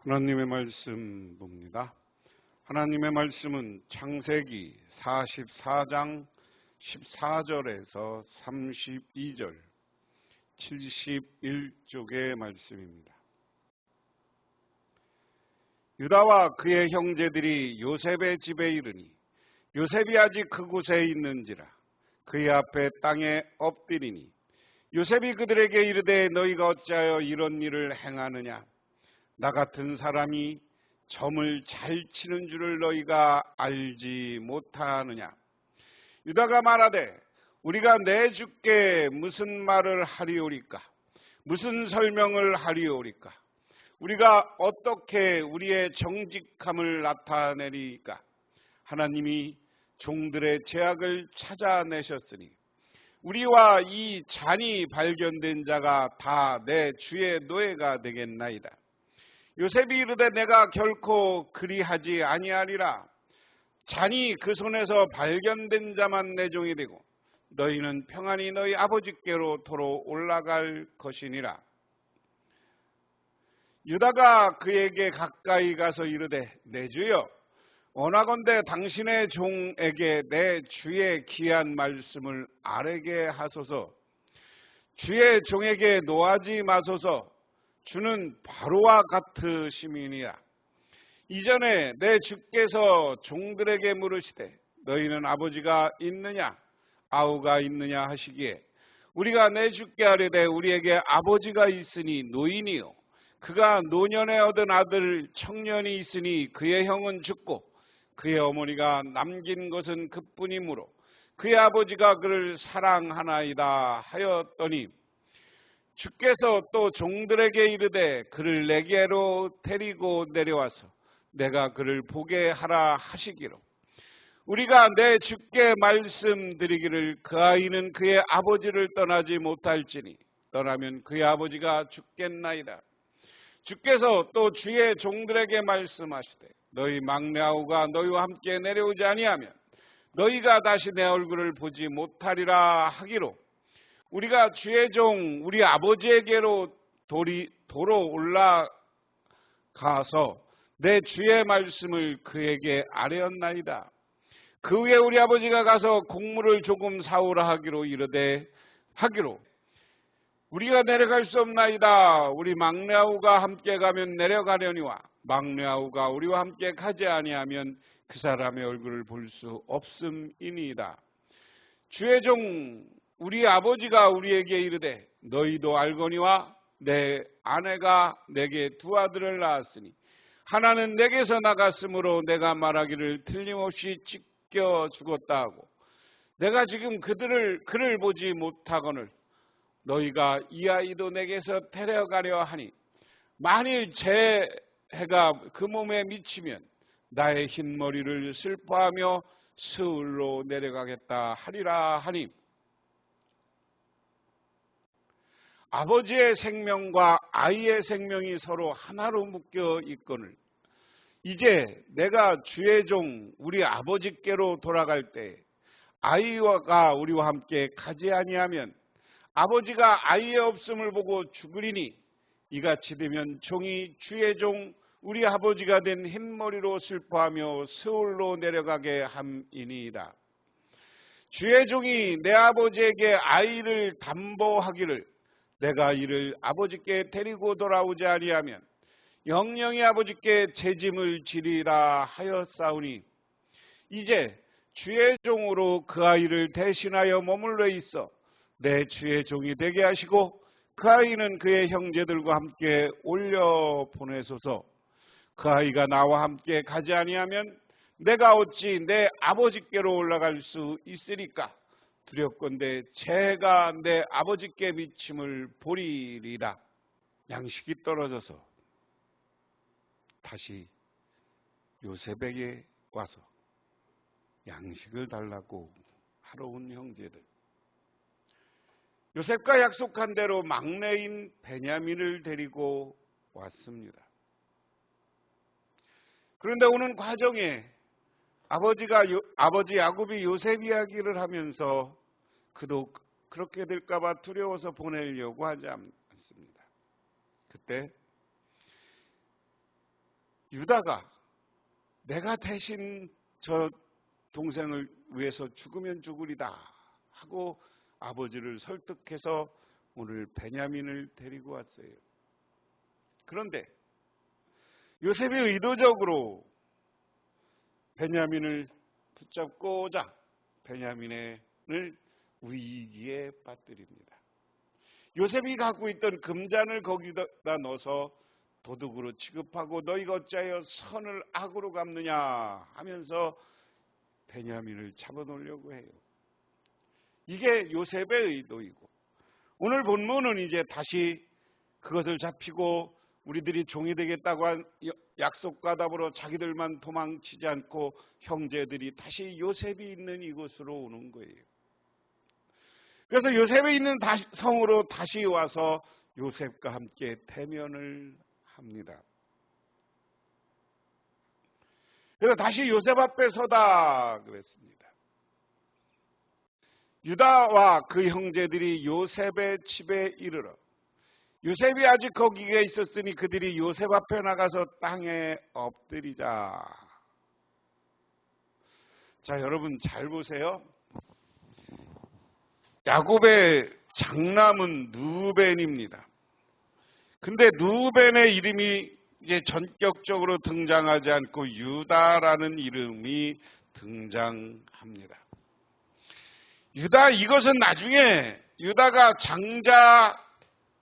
하나님의 말씀 봅니다. 하나님의 말씀은 창세기 44장 14절에서 32절 71쪽의 말씀입니다. 유다와 그의 형제들이 요셉의 집에 이르니 요셉이 아직 그곳에 있는지라 그의 앞에 땅에 엎드리니 요셉이 그들에게 이르되 너희가 어찌하여 이런 일을 행하느냐? 나 같은 사람이 점을 잘 치는 줄을 너희가 알지 못하느냐? 유다가 말하되 우리가 내 주께 무슨 말을 하리오리까? 무슨 설명을 하리오리까? 우리가 어떻게 우리의 정직함을 나타내리까? 하나님이 종들의 죄악을 찾아내셨으니 우리와 이 잔이 발견된 자가 다 내 주의 노예가 되겠나이다. 요셉이 이르되 내가 결코 그리하지 아니하리라. 잔이 그 손에서 발견된 자만 내 종이 되고 너희는 평안히 너희 아버지께로 도로 올라갈 것이니라. 유다가 그에게 가까이 가서 이르되 내 주여 원하건대 당신의 종에게 내 주의 귀한 말씀을 아뢰게 하소서. 주의 종에게 노하지 마소서. 주는 바로와 같으심이니라. 이전에 내 주께서 종들에게 물으시되 너희는 아버지가 있느냐 아우가 있느냐 하시기에 우리가 내 주께 아뢰되 우리에게 아버지가 있으니 노인이요 그가 노년에 얻은 아들 청년이 있으니 그의 형은 죽고 그의 어머니가 남긴 것은 그뿐이므로 그의 아버지가 그를 사랑하나이다 하였더니 주께서 또 종들에게 이르되 그를 내게로 데리고 내려와서 내가 그를 보게 하라 하시기로 우리가 내 주께 말씀드리기를 그 아이는 그의 아버지를 떠나지 못할지니 떠나면 그의 아버지가 죽겠나이다. 주께서 또 주의 종들에게 말씀하시되 너희 막내 아우가 너희와 함께 내려오지 아니하면 너희가 다시 내 얼굴을 보지 못하리라 하기로 우리가 주의 종 우리 아버지에게로 도로 올라가서 내 주의 말씀을 그에게 아뢰었나이다. 그 후에 우리 아버지가 가서 곡물을 조금 사오라 하기로 이르되 하기로 우리가 내려갈 수 없나이다. 우리 막내 아우가 함께 가면 내려가려니와 막내 아우가 우리와 함께 가지 아니하면 그 사람의 얼굴을 볼 수 없음이니이다. 주의 종 우리 아버지가 우리에게 이르되 너희도 알거니와 내 아내가 내게 두 아들을 낳았으니 하나는 내게서 나갔으므로 내가 말하기를 틀림없이 찢겨 죽었다 하고 내가 지금 그를 보지 못하거늘 너희가 이 아이도 내게서 데려가려 하니 만일 제 해가 그 몸에 미치면 나의 흰머리를 슬퍼하며 스울로 내려가겠다 하리라 하니 아버지의 생명과 아이의 생명이 서로 하나로 묶여 있거늘 이제 내가 주의 종 우리 아버지께로 돌아갈 때 아이가 우리와 함께 가지 아니하면 아버지가 아이의 없음을 보고 죽으리니 이같이 되면 종이 주의 종 우리 아버지가 된 흰머리로 슬퍼하며 스울로 내려가게 함이니이다. 주의 종이 내 아버지에게 아이를 담보하기를 내가 이를 아버지께 데리고 돌아오지 아니하면 영영이 아버지께 재짐을 지리라 하였사오니 이제 주의 종으로 그 아이를 대신하여 머물러 있어 내 주의 종이 되게 하시고 그 아이는 그의 형제들과 함께 올려 보내소서. 그 아이가 나와 함께 가지 아니하면 내가 어찌 내 아버지께로 올라갈 수 있으리까? 두렵건대 제가 내 아버지께 미침을 보리리라. 양식이 떨어져서 다시 요셉에게 와서 양식을 달라고 하러 온 형제들. 요셉과 약속한 대로 막내인 베냐민을 데리고 왔습니다. 그런데 오는 과정에 아버지 야곱이 요셉 이야기를 하면서 그도 그렇게 될까봐 두려워서 보내려고 하지 않습니다. 그때 유다가 내가 대신 저 동생을 위해서 죽으면 죽으리다 하고 아버지를 설득해서 오늘 베냐민을 데리고 왔어요. 그런데 요셉이 의도적으로 베냐민을 붙잡고자 베냐민을 위기에 빠뜨립니다. 요셉이 갖고 있던 금잔을 거기다 넣어서 도둑으로 취급하고 너희가 어찌하여 선을 악으로 갚느냐 하면서 베냐민을 잡아놓으려고 해요. 이게 요셉의 의도이고, 오늘 본문은 이제 다시 그것을 잡히고 우리들이 종이 되겠다고 한 약속과 더불어 자기들만 도망치지 않고 형제들이 다시 요셉이 있는 이곳으로 오는 거예요. 그래서 요셉이 있는 성으로 다시 와서 요셉과 함께 대면을 합니다. 그래서 다시 요셉 앞에 서다 그랬습니다. 유다와 그 형제들이 요셉의 집에 이르러 요셉이 아직 거기에 있었으니 그들이 요셉 앞에 나가서 땅에 엎드리자. 자, 여러분 잘 보세요. 야곱의 장남은 누벤입니다. 근데 누벤의 이름이 이제 전격적으로 등장하지 않고 유다라는 이름이 등장합니다. 유다, 이것은 나중에 유다가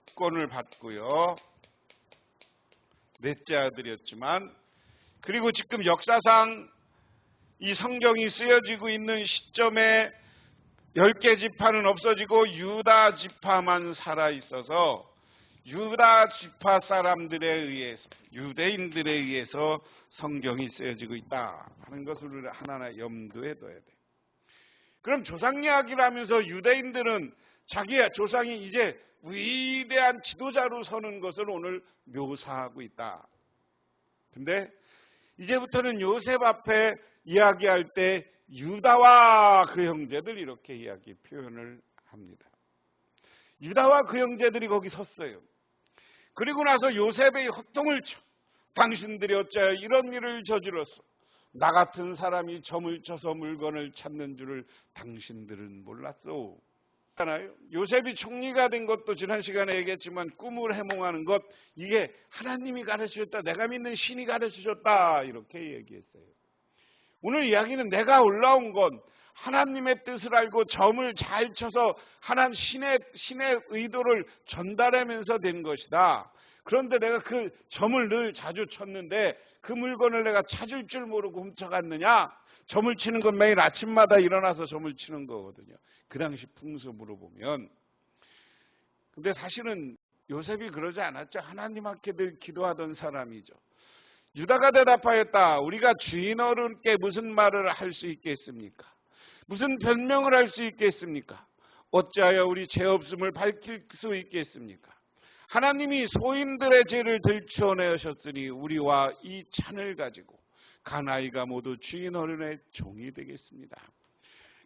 장자권을 받고요. 넷째 아들이었지만, 그리고 지금 역사상 이 성경이 쓰여지고 있는 시점에 10개 지파는 없어지고 유다 지파만 살아있어서 유다 지파 사람들에 의해서, 유대인들에 의해서 성경이 쓰여지고 있다 하는 것을 하나하나 염두에 둬야 돼요. 그럼 조상 이야기를 하면서 유대인들은 자기의 조상이 이제 위대한 지도자로 서는 것을 오늘 묘사하고 있다. 근데 이제부터는 요셉 앞에 이야기할 때 유다와 그 형제들 이렇게 이야기 표현을 합니다. 유다와 그 형제들이 거기 섰어요. 그리고 나서 요셉의 헛통을 쳐. 당신들이 어찌하여 이런 일을 저질렀어. 나 같은 사람이 점을 쳐서 물건을 찾는 줄을 당신들은 몰랐어. 요셉이 총리가 된 것도 지난 시간에 얘기했지만 꿈을 해몽하는 것, 이게 하나님이 가르쳐줬다, 내가 믿는 신이 가르쳐줬다 이렇게 얘기했어요. 오늘 이야기는 내가 올라온 건 하나님의 뜻을 알고 점을 잘 쳐서 하나님 신의 의도를 전달하면서 된 것이다. 그런데 내가 그 점을 늘 자주 쳤는데 그 물건을 내가 찾을 줄 모르고 훔쳐갔느냐? 점을 치는 건 매일 아침마다 일어나서 점을 치는 거거든요. 그 당시 풍습으로 보면. 근데 사실은 요셉이 그러지 않았죠. 하나님 앞에 늘 기도하던 사람이죠. 유다가 대답하였다. 우리가 주인 어른께 무슨 말을 할 수 있겠습니까? 무슨 변명을 할 수 있겠습니까? 어찌하여 우리 죄 없음을 밝힐 수 있겠습니까? 하나님이 소인들의 죄를 들추어내셨으니 우리와 이 찬을 가지고 가나이가 모두 주인 어른의 종이 되겠습니다.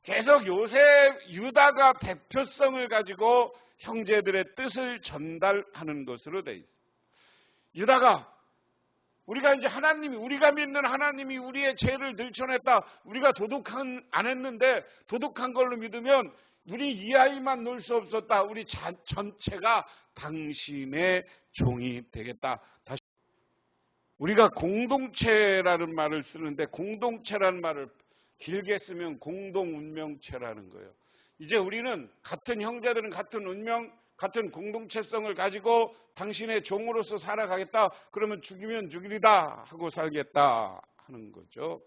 계속 유다가 대표성을 가지고 형제들의 뜻을 전달하는 것으로 돼 있어요. 유다가 우리가 이제 우리가 믿는 하나님이 우리의 죄를 들춰냈다. 우리가 안 했는데 도둑한 걸로 믿으면 우리 이 아이만 놀 수 없었다. 우리 전체가 당신의 종이 되겠다. 다시 우리가 공동체라는 말을 쓰는데 공동체라는 말을 길게 쓰면 공동운명체라는 거예요. 이제 우리는 같은 형제들은 같은 운명, 같은 공동체성을 가지고 당신의 종으로서 살아가겠다. 그러면 죽이면 죽이리다 하고 살겠다 하는 거죠.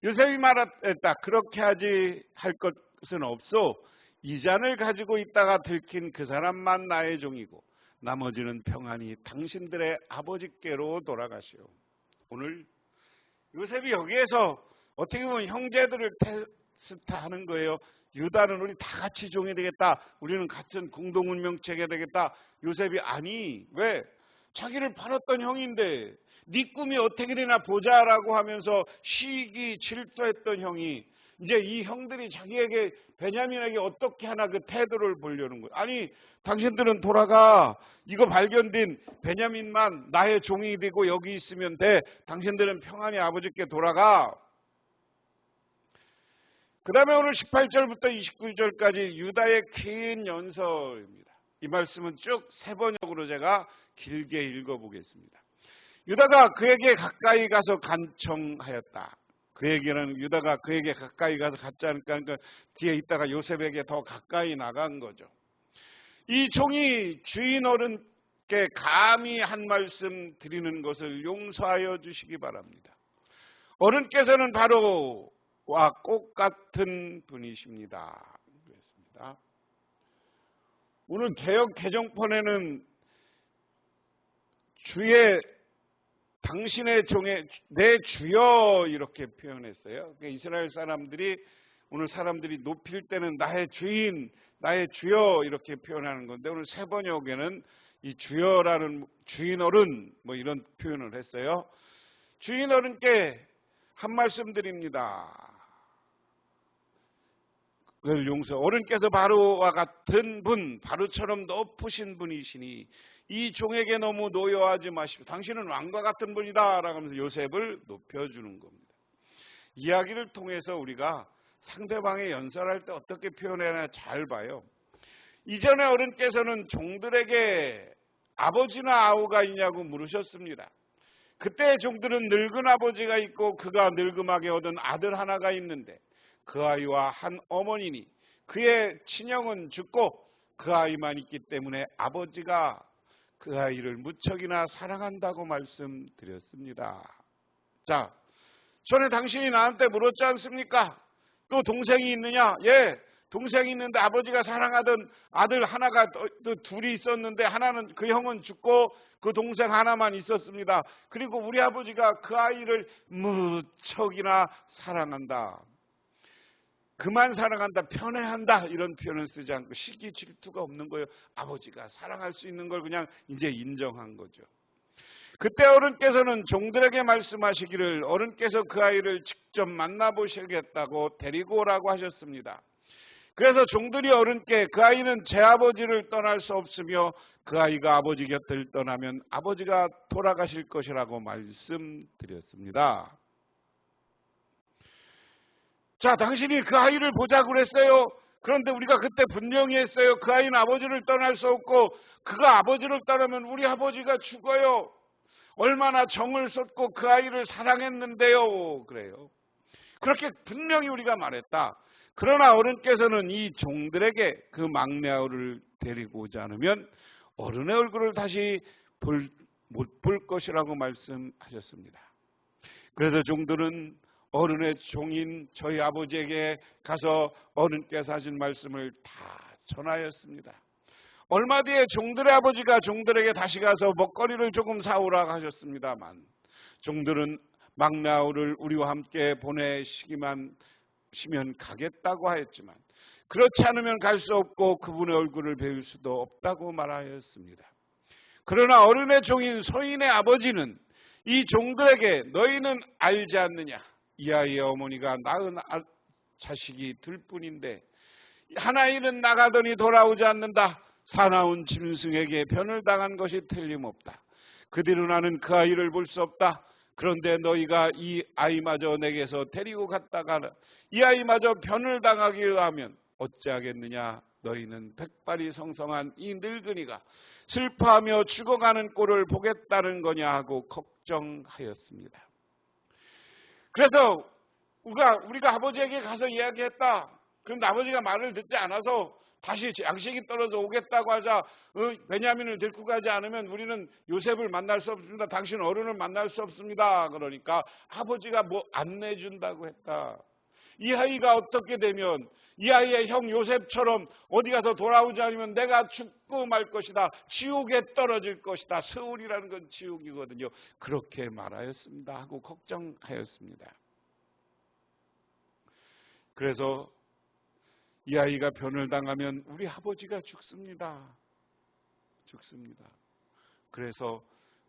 요셉이 말했다. 그렇게 할 것은 없소. 이 잔을 가지고 있다가 들킨 그 사람만 나의 종이고 나머지는 평안히 당신들의 아버지께로 돌아가시오. 오늘 요셉이 여기에서 어떻게 보면 형제들을 테스트하는 거예요. 유다는 우리 다 같이 종이 되겠다. 우리는 같은 공동운명체가 되겠다. 요셉이 아니, 왜? 자기를 팔았던 형인데 네 꿈이 어떻게 되나 보자라고 하면서 시기 질투했던 형이 이제 이 형들이 자기에게 베냐민에게 어떻게 하나 그 태도를 보려는 거예요. 아니 당신들은 돌아가. 이거 발견된 베냐민만 나의 종이 되고 여기 있으면 돼. 당신들은 평안히 아버지께 돌아가. 그 다음에 오늘 18절부터 29절까지 유다의 긴 연설입니다. 이 말씀은 쭉 세 번역으로 제가 길게 읽어보겠습니다. 유다가 그에게 가까이 가서 간청하였다. 그 얘기는 유다가 그에게 가까이 가서 갔지 않을까 하니까 뒤에 있다가 요셉에게 더 가까이 나간 거죠. 이 종이 주인 어른께 감히 한 말씀 드리는 것을 용서하여 주시기 바랍니다. 어른께서는 바로 와 꽃 같은 분이십니다. 그랬습니다. 오늘 개역 개정판에는 주의 당신의 종의 내 주여 이렇게 표현했어요. 그러니까 이스라엘 사람들이 오늘 사람들이 높일 때는 나의 주인, 나의 주여 이렇게 표현하는 건데 오늘 세 번역에는 이 주여라는 주인 어른 뭐 이런 표현을 했어요. 주인 어른께 한 말씀 드립니다. 그걸 용서. 어른께서 바로와 같은 분, 바로처럼 높으신 분이시니 이 종에게 너무 노여하지 마시고 당신은 왕과 같은 분이다 라고 하면서 요셉을 높여주는 겁니다. 이야기를 통해서 우리가 상대방의 연설할 때 어떻게 표현해야 잘 봐요. 이전에 어른께서는 종들에게 아버지나 아우가 있냐고 물으셨습니다. 그때 종들은 늙은 아버지가 있고 그가 늙음하게 얻은 아들 하나가 있는데 그 아이와 한 어머니니 그의 친형은 죽고 그 아이만 있기 때문에 아버지가 그 아이를 무척이나 사랑한다고 말씀드렸습니다. 자, 전에 당신이 나한테 물었지 않습니까? 또 동생이 있느냐? 예, 동생이 있는데 아버지가 사랑하던 아들 하나가 또 둘이 있었는데 하나는 그 형은 죽고 그 동생 하나만 있었습니다. 그리고 우리 아버지가 그 아이를 무척이나 사랑한다. 그만 사랑한다, 편애한다 이런 표현을 쓰지 않고 시기 질투가 없는 거예요. 아버지가 사랑할 수 있는 걸 그냥 이제 인정한 거죠. 그때 어른께서는 종들에게 말씀하시기를 어른께서 그 아이를 직접 만나보시겠다고 데리고 오라고 하셨습니다. 그래서 종들이 어른께 그 아이는 제 아버지를 떠날 수 없으며 그 아이가 아버지 곁을 떠나면 아버지가 돌아가실 것이라고 말씀드렸습니다. 자, 당신이 그 아이를 보자고 그랬어요. 그런데 우리가 그때 분명히 했어요. 그 아이는 아버지를 떠날 수 없고 그가 아버지를 떠나면 우리 아버지가 죽어요. 얼마나 정을 쏟고 그 아이를 사랑했는데요. 그래요. 그렇게 분명히 우리가 말했다. 그러나 어른께서는 이 종들에게 그 막내 아우를 데리고 오지 않으면 어른의 얼굴을 다시 못 볼 것이라고 말씀하셨습니다. 그래서 종들은 어른의 종인 저희 아버지에게 가서 어른께서 하신 말씀을 다 전하였습니다. 얼마 뒤에 종들의 아버지가 종들에게 다시 가서 먹거리를 조금 사오라고 하셨습니다만 종들은 막내 아우를 우리와 함께 보내시기만 시면 가겠다고 하였지만 그렇지 않으면 갈 수 없고 그분의 얼굴을 배울 수도 없다고 말하였습니다. 그러나 어른의 종인 소인의 아버지는 이 종들에게 너희는 알지 않느냐? 이 아이의 어머니가 낳은 자식이 둘뿐인데 하나이는 나가더니 돌아오지 않는다. 사나운 짐승에게 변을 당한 것이 틀림없다. 그 뒤로 나는 그 아이를 볼 수 없다. 그런데 너희가 이 아이마저 내게서 데리고 갔다가 이 아이마저 변을 당하기를 하면 어찌하겠느냐. 너희는 백발이 성성한 이 늙은이가 슬퍼하며 죽어가는 꼴을 보겠다는 거냐 하고 걱정하였습니다. 그래서 우리가 아버지에게 가서 이야기했다. 그런데 아버지가 말을 듣지 않아서 다시 양식이 떨어져 오겠다고 하자 베냐민을 데리고 가지 않으면 우리는 요셉을 만날 수 없습니다. 당신 어른을 만날 수 없습니다. 그러니까 아버지가 뭐 안 내준다고 했다. 이 아이가 어떻게 되면 이 아이의 형 요셉처럼 어디 가서 돌아오지 않으면 내가 죽고 말 것이다. 지옥에 떨어질 것이다. 스울이라는 건 지옥이거든요. 그렇게 말하였습니다. 하고 걱정하였습니다. 그래서 이 아이가 변을 당하면 우리 아버지가 죽습니다. 그래서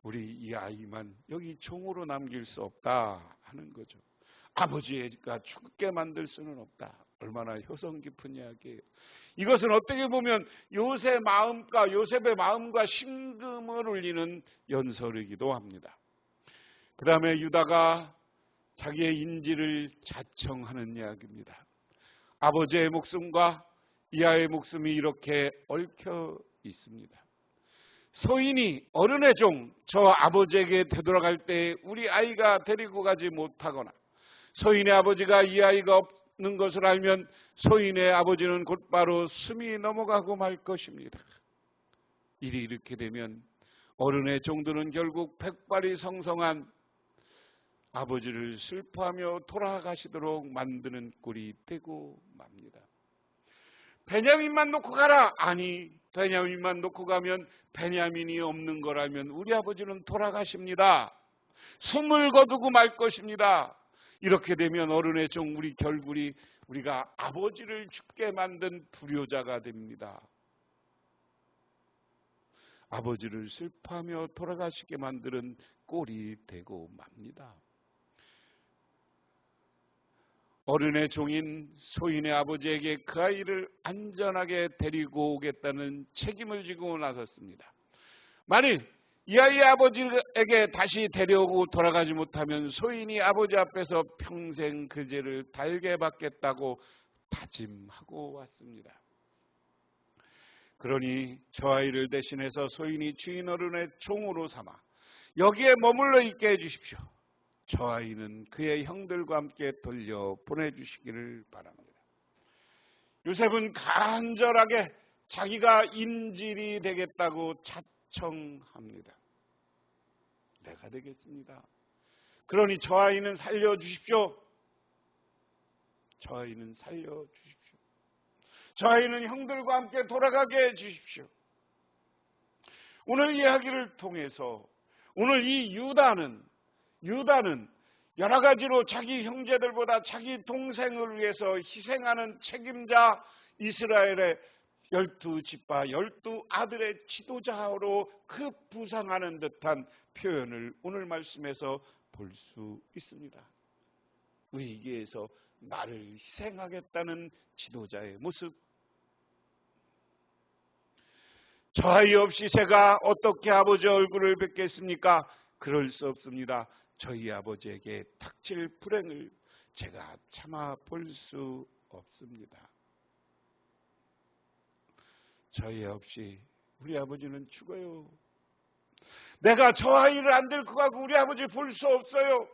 우리 이 아이만 여기 종으로 남길 수 없다 하는 거죠. 아버지가 죽게 만들 수는 없다. 얼마나 효성 깊은 이야기예요. 이것은 어떻게 보면 요셉의 마음과 심금을 울리는 연설이기도 합니다. 그 다음에 유다가 자기의 인지를 자청하는 이야기입니다. 아버지의 목숨과 이 아이의 목숨이 이렇게 얽혀 있습니다. 소인이 어른의 종, 저 아버지에게 되돌아갈 때 우리 아이가 데리고 가지 못하거나 소인의 아버지가 이 아이가 없는 것을 알면 소인의 아버지는 곧바로 숨이 넘어가고 말 것입니다. 일이 이렇게 되면 어른의 종들은 결국 백발이 성성한 아버지를 슬퍼하며 돌아가시도록 만드는 꼴이 되고 맙니다. 베냐민만 놓고 가라. 아니, 베냐민만 놓고 가면 베냐민이 없는 걸 알면 우리 아버지는 돌아가십니다. 숨을 거두고 말 것입니다. 이렇게 되면 어른의 종 우리가 아버지를 죽게 만든 불효자가 됩니다. 아버지를 슬퍼하며 돌아가시게 만드는 꼴이 되고 맙니다. 어른의 종인 소인의 아버지에게 그 아이를 안전하게 데리고 오겠다는 책임을 지고 나섰습니다. 만일 이 아이의 아버지에게 다시 데려오고 돌아가지 못하면 소인이 아버지 앞에서 평생 그 죄를 달게 받겠다고 다짐하고 왔습니다. 그러니 저 아이를 대신해서 소인이 주인 어른의 종으로 삼아 여기에 머물러 있게 해주십시오. 저 아이는 그의 형들과 함께 돌려보내주시기를 바랍니다. 요셉은 간절하게 자기가 인질이 되겠다고 자청합니다. 내가 되겠습니다. 그러니 저 아이는 살려주십시오. 저 아이는 살려주십시오. 저 아이는 형들과 함께 돌아가게 해주십시오. 오늘 이야기를 통해서 오늘 이 유다는 여러 가지로 자기 형제들보다 자기 동생을 위해서 희생하는 책임자, 이스라엘의 12지파 12아들의 지도자로 급부상하는 듯한 표현을 오늘 말씀에서 볼 수 있습니다. 위기에서 나를 희생하겠다는 지도자의 모습. 저 아이 없이 제가 어떻게 아버지 얼굴을 뵙겠습니까? 그럴 수 없습니다. 저희 아버지에게 닥칠 불행을 제가 참아 볼 수 없습니다. 저희 없이 우리 아버지는 죽어요. 내가 저 아이를 안 데리고 가고 우리 아버지 볼 수 없어요.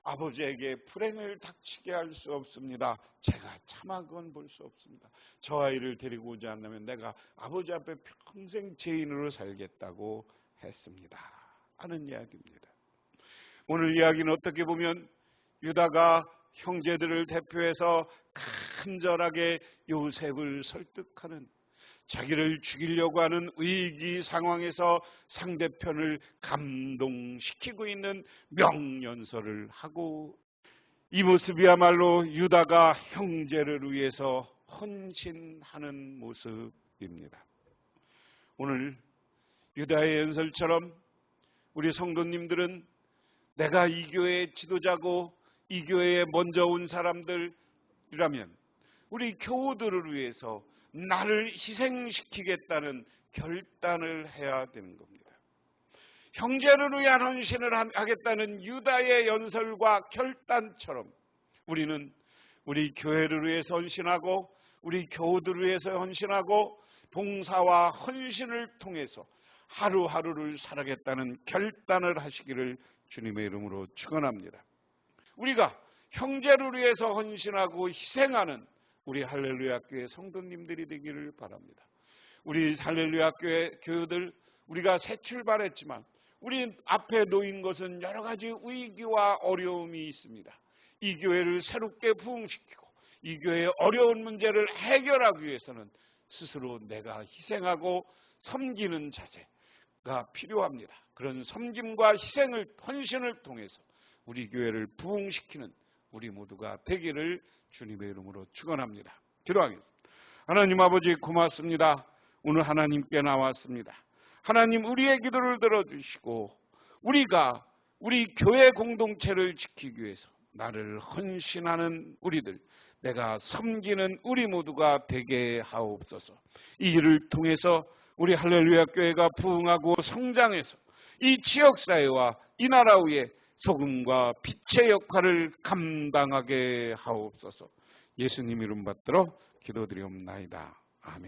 아버지에게 불행을 닥치게 할 수 없습니다. 제가 참아 그건 볼 수 없습니다. 저 아이를 데리고 오지 않으면 내가 아버지 앞에 평생 죄인으로 살겠다고 했습니다. 하는 이야기입니다. 오늘 이야기는 어떻게 보면 유다가 형제들을 대표해서 간절하게 요셉을 설득하는, 자기를 죽이려고 하는 위기 상황에서 상대편을 감동시키고 있는 명연설을 하고, 이 모습이야말로 유다가 형제를 위해서 헌신하는 모습입니다. 오늘 유다의 연설처럼 우리 성도님들은 내가 이 교회의 지도자고 이 교회에 먼저 온 사람들이라면 우리 교우들을 위해서 나를 희생시키겠다는 결단을 해야 되는 겁니다. 형제를 위한 헌신을 하겠다는 유다의 연설과 결단처럼 우리는 우리 교회를 위해서 헌신하고 우리 교우들을 위해서 헌신하고 봉사와 헌신을 통해서 하루하루를 살아가겠다는 결단을 하시기를 주님의 이름으로 축원합니다. 우리가 형제를 위해서 헌신하고 희생하는 우리 할렐루야 교회 성도님들이 되기를 바랍니다. 우리 할렐루야 교회 교우들, 우리가 새 출발했지만 우리 앞에 놓인 것은 여러 가지 위기와 어려움이 있습니다. 이 교회를 새롭게 부흥시키고 이 교회의 어려운 문제를 해결하기 위해서는 스스로 내가 희생하고 섬기는 자세가 필요합니다. 그런 섬김과 희생을, 헌신을 통해서 우리 교회를 부흥시키는 우리 모두가 되기를 주님의 이름으로 축원합니다. 기도하겠습니다. 하나님 아버지 고맙습니다. 오늘 하나님께 나왔습니다. 하나님 우리의 기도를 들어주시고 우리가 우리 교회 공동체를 지키기 위해서 나를 헌신하는 우리들, 내가 섬기는 우리 모두가 되게 하옵소서. 이 일을 통해서 우리 할렐루야 교회가 부흥하고 성장해서 이 지역사회와 이 나라 위에 소금과 빛의 역할을 감당하게 하옵소서. 예수님 이름 받들어 기도드리옵나이다. 아멘.